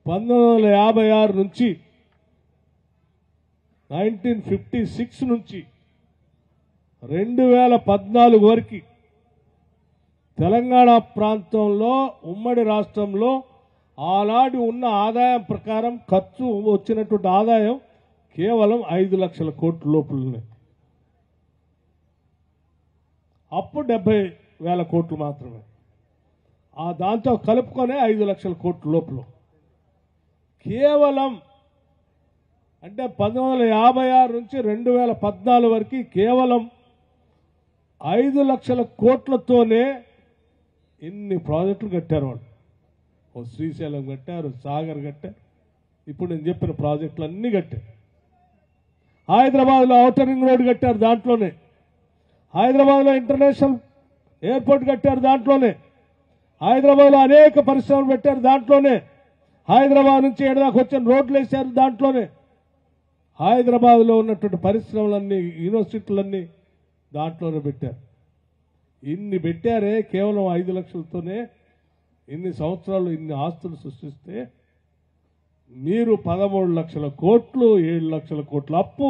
1956 నుంచి 1956 నుంచి 2014 వరకు తెలంగాణ ప్రాంతంలో ఉమ్మడి రాష్ట్రంలో ఆనాడు ఉన్న ఆదాయం ప్రకారం ఖర్చు వచ్చినటువంటి ఆదాయం కేవలం 5 లక్షల కోట్ల లోపలనే. అప్పు 70,000 కోట్లు మాత్రమే. ఆ దాంతో కలుపుకొనే 5 లక్షల కోట్ల లోపల. కేవలం అంటే 1956 నుంచి 2014 వరకు కేవలం 5 లక్షల కోట్లతోనే ఇన్ని ప్రాజెక్టులు కట్టారు వాళ్ళు. ఓ శ్రీశైలం కట్టారు, సాగర్ కట్టారు, ఇప్పుడు నేను చెప్పిన ప్రాజెక్టులు అన్నీ కట్టారు. హైదరాబాద్లో ఔటర్ రింగ్ రోడ్ కట్టారు, దాంట్లోనే. హైదరాబాద్లో ఇంటర్నేషనల్ ఎయిర్పోర్ట్ కట్టారు, దాంట్లోనే. హైదరాబాద్లో అనేక పరిశ్రమలు పెట్టారు, దాంట్లోనే. హైదరాబాద్ నుంచి ఏడాదికి వచ్చిన రోడ్లు వేశారు, దాంట్లోనే. హైదరాబాద్లో ఉన్నటువంటి పరిశ్రమలన్నీ, యూనివర్సిటీలన్నీ దాంట్లోనే పెట్టారు. ఇన్ని పెట్టారే కేవలం 5 లక్షలతోనే. ఇన్ని సంవత్సరాలు ఇన్ని ఆస్తులు సృష్టిస్తే మీరు 13 లక్షల కోట్లు, 7 లక్షల కోట్ల అప్పు.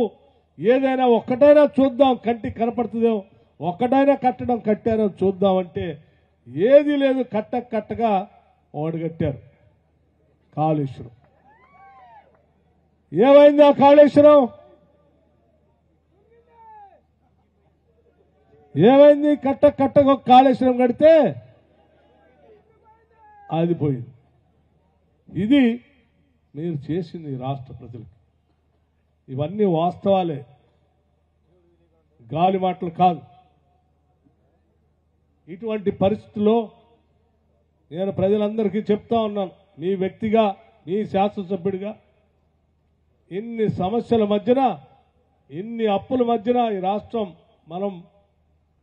ఏదైనా ఒక్కటైనా చూద్దాం, కంటికి కనపడుతుందేమో, ఒక్కటైనా కట్టడం కట్టారో చూద్దామంటే ఏది లేదు. కట్టగా ఒకటి కట్టారు, కాళేశ్వరం. ఏమైంది ఆ కాళేశ్వరం? ఏమైంది? కట్టగా ఒక కాళేశ్వరం కడితే అది పోయింది. ఇది మీరు చేసింది రాష్ట్ర ప్రజలకు. ఇవన్నీ వాస్తవాలే, గాలి మాటలు కాదు. ఇటువంటి పరిస్థితుల్లో నేను ప్రజలందరికీ చెప్తా ఉన్నాను, మీ వ్యక్తిగా, మీ శాసనసభ్యుడిగా, ఇన్ని సమస్యల మధ్యన, ఇన్ని అప్పుల మధ్యన ఈ రాష్ట్రం, మనం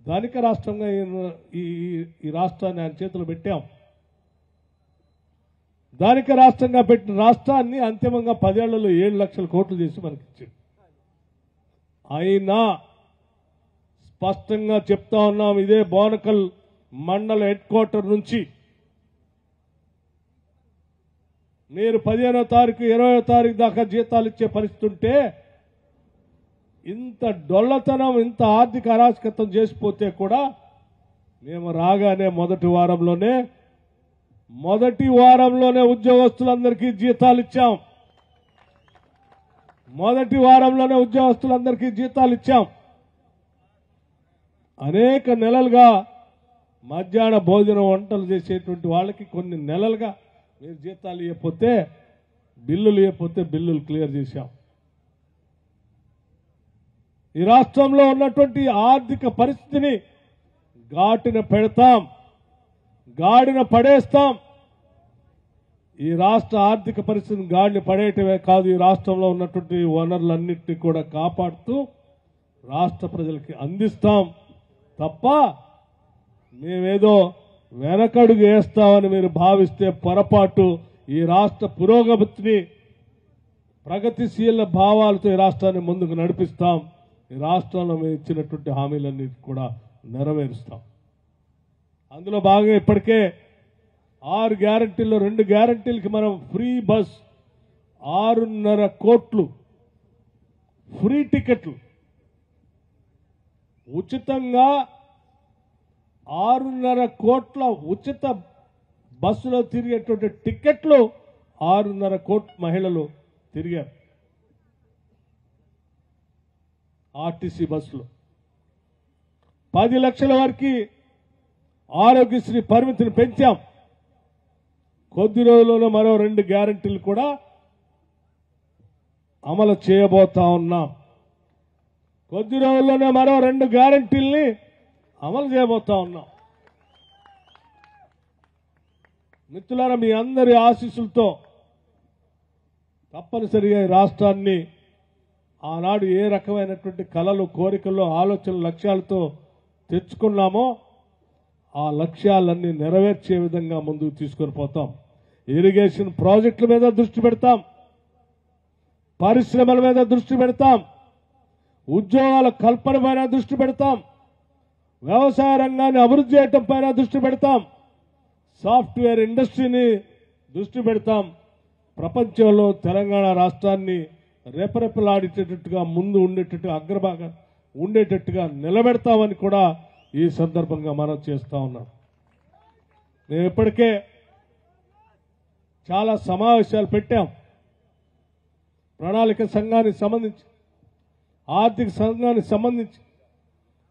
ధనిక రాష్ట్రంగా ఈ రాష్ట్రాన్ని ఆయన చేతులు పెట్టాం. ధనిక రాష్ట్రంగా పెట్టిన రాష్ట్రాన్ని అంతిమంగా 10 ఏళ్లలో 7 లక్షల కోట్లు చేసి మనకి ఇచ్చాడు. అయినా స్పష్టంగా చెప్తా ఉన్నాం, ఇదే బోనకల్ మండల హెడ్ క్వార్టర్ నుంచి మీరు 15వ తారీఖు 20వ తారీఖు దాకా జీతాలు ఇచ్చే పరిస్థితి ఉంటే, ఇంత డొల్లతనం, ఇంత ఆర్థిక అరాచకత్వం చేసిపోతే కూడా మేము రాగానే మొదటి వారంలోనే ఉద్యోగస్తులందరికీ జీతాలు ఇచ్చాం. మొదటి వారంలోనే ఉద్యోగస్తులందరికీ జీతాలు ఇచ్చాం. అనేక నెలలుగా మధ్యాహ్న భోజనం వంటలు చేసేటువంటి వాళ్ళకి కొన్ని నెలలుగా మీరు జీతాలు ఇవ్వకపోతే, బిల్లులు క్లియర్ చేశాం. ఈ రాష్ట్రంలో ఉన్నటువంటి ఆర్థిక పరిస్థితిని గాడిన పడేస్తాం. ఈ రాష్ట్ర ఆర్థిక పరిస్థితిని గాడిని పడేయటమే కాదు, ఈ రాష్ట్రంలో ఉన్నటువంటి వనరులన్నింటినీ కూడా కాపాడుతూ రాష్ట్ర ప్రజలకి అందిస్తాం తప్ప మేమేదో వెనకడుగు వేస్తామని మీరు భావిస్తే పొరపాటు. ఈ రాష్ట్ర పురోగతిని, ప్రగతిశీల భావాలతో ఈ రాష్ట్రాన్ని ముందుకు నడిపిస్తాం. ఈ రాష్ట్రంలో మేము ఇచ్చినటువంటి హామీలన్నీ కూడా నెరవేరుస్తాం. అందులో భాగంగా ఇప్పటికే 6 గ్యారంటీల్లో 2 గ్యారంటీలకి మనం ఫ్రీ బస్, 6.5 కోట్లు ఫ్రీ టికెట్లు ఉచితంగా, 6.5 కోట్ల ఉచిత బస్సులో తిరిగేటువంటి టికెట్లు 6.5 కోట్ల మహిళలు తిరిగారు ఆర్టీసీ బస్సులో. 10 లక్షల వరకు ఆరోగ్యశ్రీ పరిమితిని పెంచాం. కొద్ది రోజుల్లోనే మరో 2 గ్యారంటీలు కూడా అమలు చేయబోతా ఉన్నాం. కొద్ది రోజుల్లోనే మరో 2 గ్యారంటీల్ని అమలు చేయబోతా ఉన్నాం. మిత్రులారా, మీ అందరి ఆశీస్సులతో తప్పనిసరిగా ఈ రాష్ట్రాన్ని ఆనాడు ఏ రకమైనటువంటి కలలు, కోరికలు, ఆలోచనలు, లక్ష్యాలతో తెచ్చుకున్నామో ఆ లక్ష్యాలన్నీ నెరవేర్చే విధంగా ముందుకు తీసుకొని పోతాం. ఇరిగేషన్ ప్రాజెక్టుల మీద దృష్టి పెడతాం, పరిశ్రమల మీద దృష్టి పెడతాం, ఉద్యోగాల కల్పన పైన దృష్టి పెడతాం, వ్యవసాయ రంగాన్ని అభివృద్ధి చేయటం పైన దృష్టి పెడతాం, సాఫ్ట్వేర్ ఇండస్ట్రీని దృష్టి పెడతాం, ప్రపంచంలో తెలంగాణ రాష్ట్రాన్ని రెపరెపలాడేటట్టుగా ముందు ఉండేటట్టుగా అగ్రభాగం ఉండేటట్టుగా నిలబెడతామని కూడా ఈ సందర్భంగా మనం చేస్తా ఉన్నాం. మేము ఇప్పటికే చాలా సమావేశాలు పెట్టాం. ప్రణాళిక సంఘానికి సంబంధించి, ఆర్థిక సంఘానికి సంబంధించి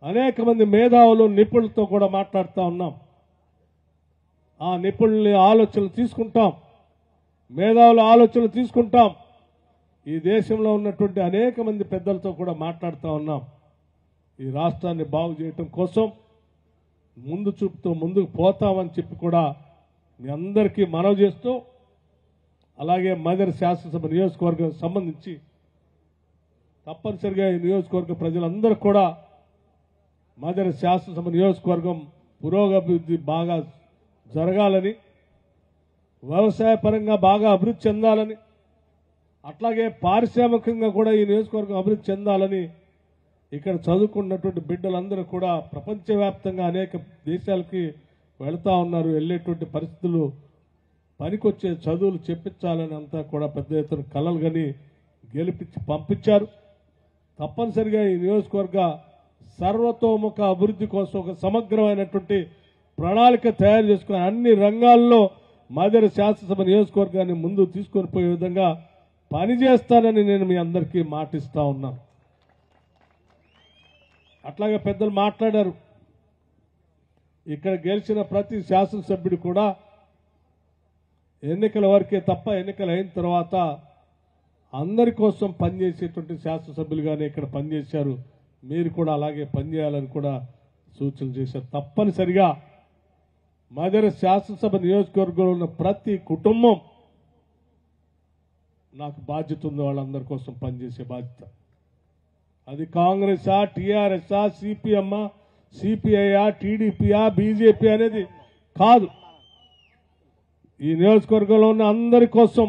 అనేక మంది మేధావులు నిపుణులతో కూడా మాట్లాడుతూ ఉన్నాం. ఆ నిపుణుల ఆలోచనలు తీసుకుంటాం, మేధావుల ఆలోచనలు తీసుకుంటాం. ఈ దేశంలో ఉన్నటువంటి అనేక మంది పెద్దలతో కూడా మాట్లాడుతూ ఉన్నాం. ఈ రాష్ట్రాన్ని బాగు చేయటం కోసం ముందు చూపుతూ ముందుకు పోతామని చెప్పి కూడా మీ అందరికీ మనవి చేస్తూ, అలాగే మదర్ శాసనసభ నియోజకవర్గం సంబంధించి తప్పనిసరిగా ఈ నియోజకవర్గ ప్రజలందరూ కూడా మదర్ శాసనసభ నియోజకవర్గం పురోగతి బాగా జరగాలని, వ్యవసాయ పరంగా బాగా అభివృద్ధి చెందాలని, అట్లాగే పారిశ్రామికంగా కూడా ఈ నియోజకవర్గం అభివృద్ధి చెందాలని ఇక్కడ చదువుకున్నటువంటి బిడ్డలందరూ కూడా ప్రపంచవ్యాప్తంగా అనేక దేశాలకి వెళతా ఉన్నారు. వెళ్ళేటువంటి పరిస్థితులు, పనికొచ్చే చదువులు చెప్పించాలని అంతా కూడా పెద్ద ఎత్తున కలలు గని గెలిపించి పంపించారు. తప్పనిసరిగా ఈ నియోజకవర్గ సర్వతోముఖ అభివృద్ధి కోసం ఒక సమగ్రమైనటువంటి ప్రణాళిక తయారు చేసుకుని అన్ని రంగాల్లో మదర్ శాసనసభ నియోజకవర్గాన్ని ముందు తీసుకొని పోయే విధంగా పనిచేస్తానని నేను మీ అందరికీ మాటిస్తా ఉన్నాను. అట్లాగే పెద్దలు మాట్లాడారు. ఇక్కడ గెలిచిన ప్రతి శాసనసభ్యుడు కూడా ఎన్నికల వరకే తప్ప ఎన్నికలు అయిన తర్వాత అందరి కోసం పనిచేసేటువంటి శాసనసభ్యులుగానే ఇక్కడ పనిచేశారు. మీరు కూడా అలాగే పనిచేయాలని కూడా సూచనలు చేశారు. తప్పనిసరిగా మదర్ శాసనసభ నియోజకవర్గంలో ఉన్న ప్రతి కుటుంబం నాకు బాధ్యత ఉంది, వాళ్ళందరి కోసం పనిచేసే బాధ్యత. అది కాంగ్రెసా, టీఆర్ఎస్ఆ, సిపిఎమ్మా, సిపిఐఆ, టీడీపీయా, బీజేపీ అనేది కాదు. ఈ నియోజకవర్గంలో ఉన్న అందరి కోసం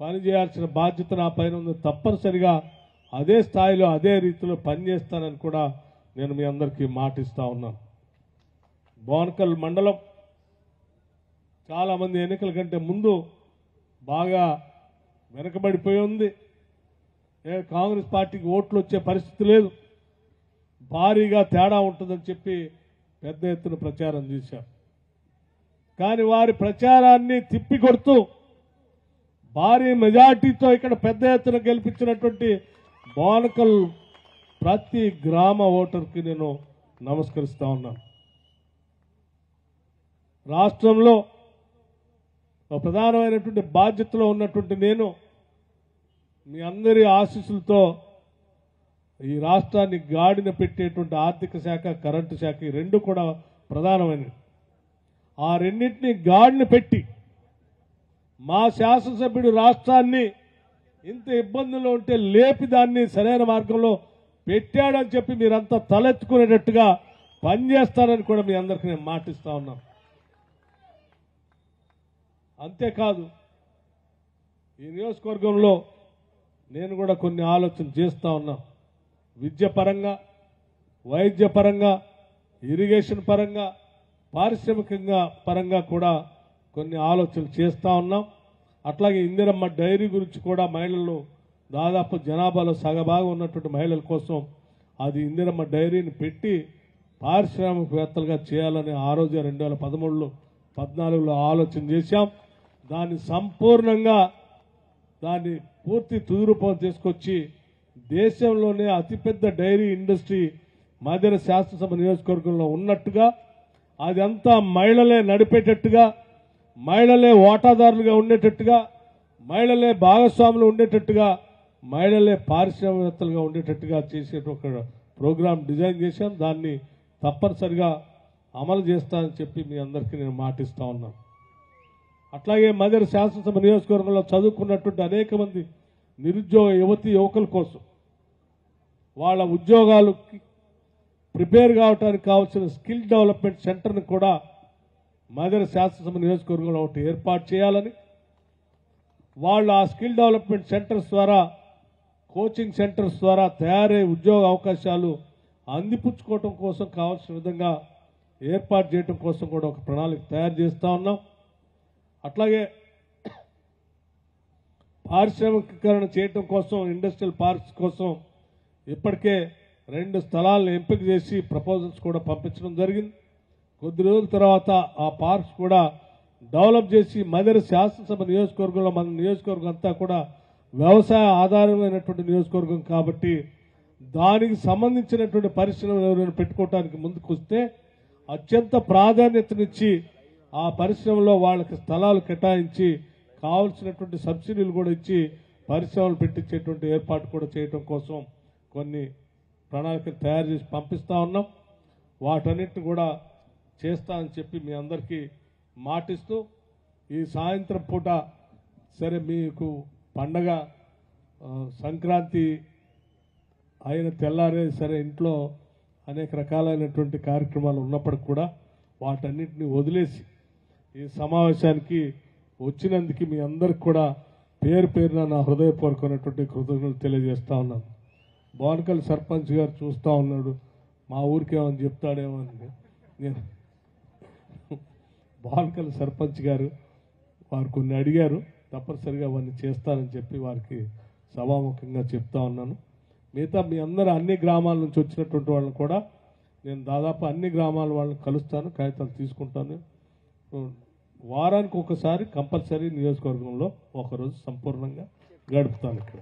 పనిచేయాల్సిన బాధ్యత నా పైన ఉంది. తప్పనిసరిగా అదే స్థాయిలో అదే రీతిలో పనిచేస్తానని కూడా నేను మీ అందరికీ మాటిస్తా ఉన్నాను. బోనకల్ మండలం చాలామంది ఎన్నికల కంటే ముందు బాగా వెనకబడిపోయి ఉంది. కాంగ్రెస్ పార్టీకి ఓట్లు వచ్చే పరిస్థితి లేదు, భారీగా తేడా ఉంటుందని చెప్పి పెద్ద ఎత్తున ప్రచారం చేశారు. కానీ వారి ప్రచారాన్ని తిప్పికొడుతూ భారీ మెజార్టీతో ఇక్కడ పెద్ద ఎత్తున గెలిపించినటువంటి బోనకల్ ప్రతి గ్రామ ఓటర్కి నేను నమస్కరిస్తా ఉన్నాను. రాష్ట్రంలో ఒక ప్రధానమైనటువంటి బాధ్యతలో ఉన్నటువంటి నేను మీ అందరి ఆశీస్సులతో ఈ రాష్ట్రాన్ని గాడిన పెట్టేటువంటి ఆర్థిక శాఖ, కరెంటు శాఖ ఈ రెండు కూడా ప్రధానమైనవి. ఆ రెండింటినీ గాడిన పెట్టి మా శాసనసభ్యుడు రాష్ట్రాన్ని ఇంత ఇబ్బందుల్లో ఉంటే లేపి దాన్ని సరైన మార్గంలో పెట్టాడని చెప్పి మీరంతా తలెత్తుకునేటట్టుగా పనిచేస్తారని కూడా మీ అందరికీ నేను మాటిస్తా ఉన్నాను. అంతేకాదు ఈ నియోజకవర్గంలో నేను కూడా కొన్ని ఆలోచనలు చేస్తా ఉన్నా. విద్య పరంగా, వైద్య పరంగా, ఇరిగేషన్ పరంగా, పారిశ్రామికంగా పరంగా కూడా కొన్ని ఆలోచనలు చేస్తా ఉన్నాం. అట్లాగే ఇందిరమ్మ డైరీ గురించి కూడా మహిళలు దాదాపు జనాభాలో సగభాగం ఉన్నటువంటి మహిళల కోసం అది ఇందిరమ్మ డైరీని పెట్టి పారిశ్రామికవేత్తలుగా చేయాలని ఆ రోజు 2013లో 14లో ఆలోచన చేశాం. దాన్ని సంపూర్ణంగా దాన్ని పూర్తి తుదిరూపం తీసుకొచ్చి దేశంలోనే అతిపెద్ద డైరీ ఇండస్ట్రీ మదర్ శాసనసభ నియోజకవర్గంలో ఉన్నట్టుగా, అదంతా మహిళలే నడిపేటట్టుగా, మహిళలే వాటాదారులుగా ఉండేటట్టుగా, మహిళలే భాగస్వాములు ఉండేటట్టుగా, మహిళలే పారిశ్రామికవేత్తలుగా ఉండేటట్టుగా చేసే ఒక ప్రోగ్రాం డిజైన్ చేశాం. దాన్ని తప్పనిసరిగా అమలు చేస్తానని చెప్పి మీ అందరికీ నేను మాటిస్తా ఉన్నాను. అట్లాగే మదర్ శాసనసభ నియోజకవర్గంలో చదువుకున్నటువంటి అనేక మంది నిరుద్యోగ యువకుల కోసం వాళ్ళ ఉద్యోగాలకి ప్రిపేర్ కావడానికి కావాల్సిన స్కిల్ డెవలప్మెంట్ సెంటర్ని కూడా మదర్ శాసనసభ నియోజకవర్గంలో ఒకటి ఏర్పాటు చేయాలని, వాళ్ళు ఆ స్కిల్ డెవలప్మెంట్ సెంటర్స్ ద్వారా, కోచింగ్ సెంటర్స్ ద్వారా తయారయ్యే ఉద్యోగ అవకాశాలు అందిపుచ్చుకోవటం కోసం కావాల్సిన విధంగా ఏర్పాటు చేయడం కోసం కూడా ఒక ప్రణాళిక తయారు చేస్తా ఉన్నాం. అట్లాగే పారిశ్రామికీకరణ చేయటం కోసం, ఇండస్ట్రియల్ పార్క్స్ కోసం ఇప్పటికే 2 స్థలాలను ఎంపిక చేసి ప్రపోజల్స్ కూడా పంపించడం జరిగింది. కొద్ది రోజుల తర్వాత ఆ పార్క్స్ కూడా డెవలప్ చేసి మదర్ శాసనసభ నియోజకవర్గంలో, మన నియోజకవర్గం అంతా కూడా వ్యవసాయ ఆధారమైనటువంటి నియోజకవర్గం కాబట్టి దానికి సంబంధించినటువంటి పరిశ్రమలు ఎవరైనా పెట్టుకోవడానికి ముందుకు వస్తే అత్యంత ప్రాధాన్యతనిచ్చి ఆ పరిశ్రమలో వాళ్ళకి స్థలాలు కేటాయించి కావాల్సినటువంటి సబ్సిడీలు కూడా ఇచ్చి పరిశ్రమలు పెట్టించేటువంటి ఏర్పాటు కూడా చేయడం కోసం కొన్ని ప్రణాళికలు తయారు చేసి పంపిస్తా ఉన్నాం. వాటన్నిటిని కూడా చేస్తా అని చెప్పి మీ అందరికీ మాటిస్తూ, ఈ సాయంత్రం పూట సరే మీకు పండగ సంక్రాంతి అయిన తెల్లారే సరే ఇంట్లో అనేక రకాలైనటువంటి కార్యక్రమాలు ఉన్నప్పటికి కూడా వాటన్నిటిని వదిలేసి ఈ సమావేశానికి వచ్చినందుకు మీ అందరికి కూడా పేరు పేరున నా హృదయపూర్వకమైనటువంటి కృతజ్ఞతలు తెలియజేస్తా ఉన్నాను. బోనకల్ సర్పంచ్ గారు చూస్తూ ఉన్నాడు, మా ఊరికేమని చెప్తాడేమో అని. నేను బోనకల్ సర్పంచ్ గారు వారు కొన్ని అడిగారు, తప్పనిసరిగా అవన్నీ చేస్తానని చెప్పి వారికి సభాముఖంగా చెప్తా ఉన్నాను. మిగతా మీ అందరూ అన్ని గ్రామాల నుంచి వచ్చినటువంటి వాళ్ళని కూడా నేను దాదాపు అన్ని గ్రామాల వాళ్ళని కలుస్తాను, కాగితాలు తీసుకుంటాను. వారానికి ఒకసారి కంపల్సరీ నియోజకవర్గంలో ఒకరోజు సంపూర్ణంగా గడుపుతాను. ఇక్కడ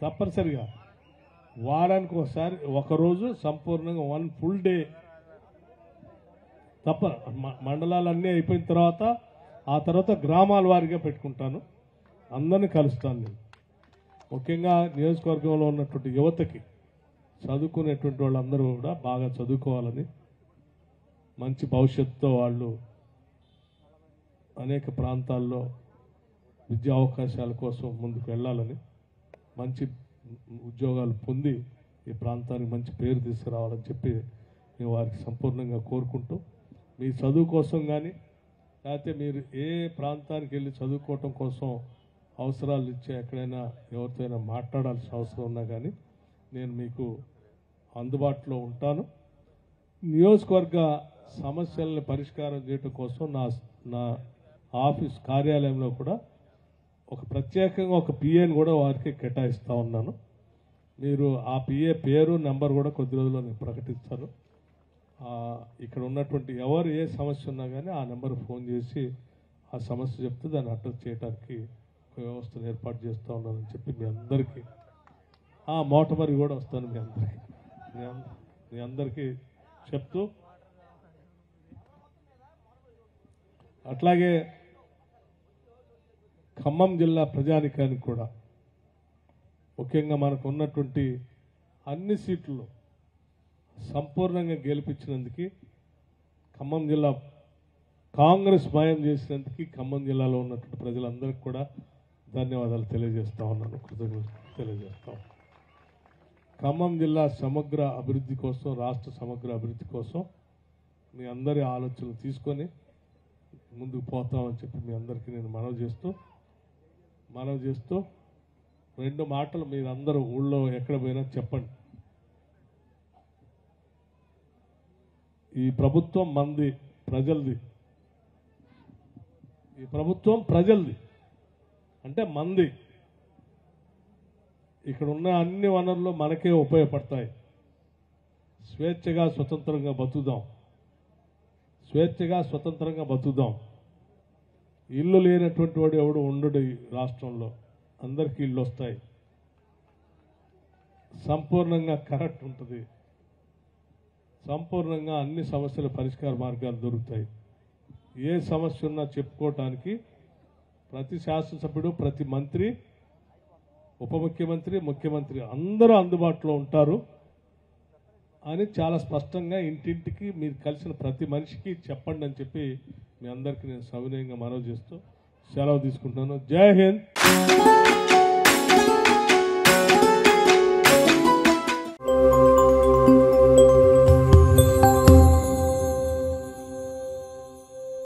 తప్పనిసరిగా వారానికి ఒకసారి ఒకరోజు సంపూర్ణంగా 1 ఫుల్ డే తప్ప మండలాలన్నీ అయిపోయిన తర్వాత ఆ తర్వాత గ్రామాల వారీగా పెట్టుకుంటాను. అందరినీ కలుస్తాను. నేను ముఖ్యంగా నియోజకవర్గంలో ఉన్నటువంటి యువతకి, చదువుకునేటువంటి వాళ్ళందరూ కూడా బాగా చదువుకోవాలని, మంచి భవిష్యత్తుతో వాళ్ళు అనేక ప్రాంతాల్లో విద్యా అవకాశాల కోసం ముందుకు వెళ్ళాలని, మంచి ఉద్యోగాలు పొంది ఈ ప్రాంతానికి మంచి పేరు తీసుకురావాలని చెప్పి నేను వారికి సంపూర్ణంగా కోరుకుంటూ, మీ చదువు కోసం కానీ లేకపోతే మీరు ఏ ప్రాంతానికి వెళ్ళి చదువుకోవటం కోసం అవసరాలు ఇచ్చే ఎక్కడైనా ఎవరితోనైనా మాట్లాడాల్సిన అవసరం ఉన్నా కానీ నేను మీకు అందుబాటులో ఉంటాను. నియోజకవర్గ సమస్యలను పరిష్కారం చేయడం కోసం నా ఆఫీస్ కార్యాలయంలో కూడా ఒక ప్రత్యేకంగా ఒక పిఏని కూడా వారికి కేటాయిస్తూ ఉన్నాను. మీరు ఆ పిఏ పేరు నెంబర్ కూడా కొద్ది రోజుల్లో నేను ప్రకటిస్తాను. ఇక్కడ ఉన్నటువంటి ఎవరు ఏ సమస్య ఉన్నా కానీ ఆ నెంబర్ ఫోన్ చేసి ఆ సమస్య చెప్తే దాన్ని అడ్రస్ చేయడానికి ఒక వ్యవస్థను ఏర్పాటు చేస్తూ ఉన్నానని చెప్పి మీ అందరికీ, మోటమరి కూడా వస్తాను మీ అందరికీ చెప్తూ, అట్లాగే ఖమ్మం జిల్లా ప్రజానికానికి కూడా ముఖ్యంగా మనకు ఉన్నటువంటి అన్ని సీట్లు సంపూర్ణంగా గెలిపించినందుకు, ఖమ్మం జిల్లా కాంగ్రెస్ మాయం చేసినందుకు ఖమ్మం జిల్లాలో ఉన్నటువంటి ప్రజలందరికీ కూడా ధన్యవాదాలు తెలియజేస్తా ఉన్నాను, కృతజ్ఞతలు తెలియజేస్తాం. ఖమ్మం జిల్లా సమగ్ర అభివృద్ధి కోసం, రాష్ట్ర సమగ్ర అభివృద్ధి కోసం మీ అందరి ఆలోచనలు తీసుకొని ముందుకు పోతామని చెప్పి మీ అందరికీ నేను మనవి చేస్తూ 2 మాటలు మీరందరూ ఊళ్ళో ఎక్కడ పోయినా చెప్పండి. ఈ ప్రభుత్వం మంది, ప్రజలది. ఈ ప్రభుత్వం ప్రజలది అంటే మంది. ఇక్కడ ఉన్న అన్ని వనరులు మనకే ఉపయోగపడతాయి. స్వేచ్ఛగా స్వతంత్రంగా బతుకుదాం. ఇల్లు లేనటువంటి వాడు ఎవడు ఉండడు ఈ రాష్ట్రంలో. అందరికీ ఇళ్ళు వస్తాయి. సంపూర్ణంగా కరెక్ట్ ఉంటుంది. సంపూర్ణంగా అన్ని సమస్యల పరిష్కార మార్గాలు దొరుకుతాయి. ఏ సమస్య ఉన్నా చెప్పుకోవటానికి ప్రతి శాసనసభ్యుడు, ప్రతి మంత్రి, ఉప ముఖ్యమంత్రి, ముఖ్యమంత్రి అందరూ అందుబాటులో ఉంటారు అని చాలా స్పష్టంగా ఇంటింటికి మీరు కలిసిన ప్రతి మనిషికి చెప్పండి అని చెప్పి మీ అందరికీ నేను సవినయంగా మనవి చేస్తూ సెలవు తీసుకుంటున్నాను. జై హింద్.